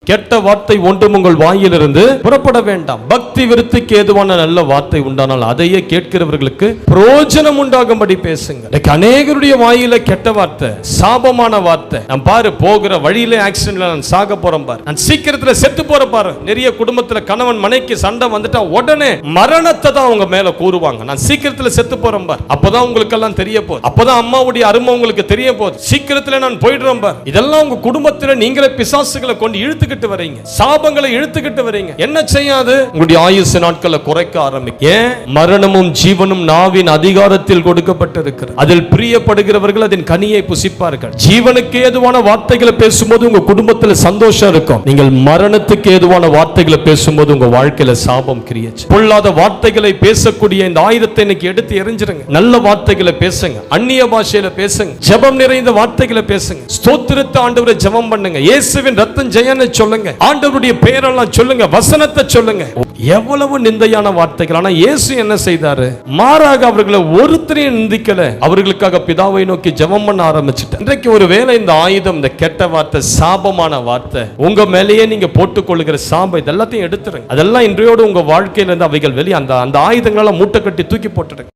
கெட்ட வார்த்தை ஒன்றும் உங்கள் வாயிலிருந்து புறப்பட வேண்டாம். பக்தி விருத்திக்கு ஏதுவான நல்ல வார்த்தை உண்டானால் அதையே கேட்கிறவர்களுக்கு பிரயோஜனம் உண்டாகும்படி பேசுங்க. அநேகருடைய வாயில கெட்ட வார்த்தை, சாபமான வார்த்தை. நான் பாரு, போகிற வழியில ஆக்சிடென்ட்ல நான் சாக போறேன் பாரு, நான் சீக்கிரத்துல செத்து போற பாரு. நிறைய குடும்பத்துல கணவன் மனைவிக்கு சண்டை வந்துட்டா உடனே மரணத்தை தான் அவங்க மேல கூறுவாங்க. நான் சீக்கிரத்துல செத்து போறேன் பாரு, அப்பதான் உங்களுக்கு எல்லாம் தெரிய போகுது, அப்பதான் அம்மாவுடைய அருமை உங்களுக்கு தெரிய போகுது, சீக்கிரத்துல நான் போயிடுறேன் பாரு. இதெல்லாம் உங்க குடும்பத்துல நீங்களே பிசாசுகளை கொண்டு இழுத்துக்கிட்டு வரீங்க, சாபங்களை இழுத்துக்கிட்டு வரீங்க. என்ன செய்யாது? உங்களுடைய ஆயுசு நாட்களை குறைக்க ஆரம்பிக்கும். ஏன்? மரணமும் ஜீவனும் நாவின் அதிகாரத்தில் கொடுக்கப்பட்டிருக்கிறது. அதில் பிரியப்படுகிறவர்கள் அதன் கனியை புசிப்பார்கள். ஜீவனுக்கு ஏதுவான வார்த்தைகளை பேசும்போது உங்க குடும்பத்தில் சந்தோஷம் இருக்கும். நீங்கள் மரணத்துக்கு ஏதுவான வார்த்தைகளை பேசும்போது உங்க வாழ்க்கையில சாபம் கிரியேச்சு. பொல்லாத வார்த்தைகளை பேசக்கூடிய இந்த ஆயுதத்தை இன்னைக்கு எடுத்து எறிஞ்சிருங்க. நல்ல வார்த்தைகளை பேசுங்க, அந்நிய பாஷையில பேசுங்க, ஜெபம் நிறைந்த வார்த்தைகளை பேசுங்க, ஸ்தோத்திரத்தை ஆண்டவரை ஜெபம் பண்ணுங்க, இயேசுவின் ரத்தம் ஜெயன்னு சொல்லுங்க, ஆண்டவருடைய பெயரெல்லாம் சொல்லுங்க, வசனத்தை சொல்லுங்க. எவ்வளவு நிந்தையான வார்த்தைகள். ஆனா இயேசு என்ன செய்தாரு? மாறாக அவர்களை ஒருத்தரையும் நிந்திக்கல, அவர்களுக்காக பிதாவை நோக்கி ஜெபம் பண்ண ஆரம்பிச்சிட்டார். இன்றைக்கு ஒருவேளை இந்த ஆயுதம், இந்த கெட்ட வார்த்தை, சாபமான வார்த்தை உங்க மேலேயே நீங்க போட்டுக் கொள்ளுகிற சாபம், இதெல்லாத்தையும் எடுத்துருங்க. அதெல்லாம் இன்றையோடு உங்க வாழ்க்கையில இருந்து அவைகள் வெளியே அந்த ஆயுதங்களெல்லாம் மூட்டை கட்டி தூக்கி போட்டுடுங்க.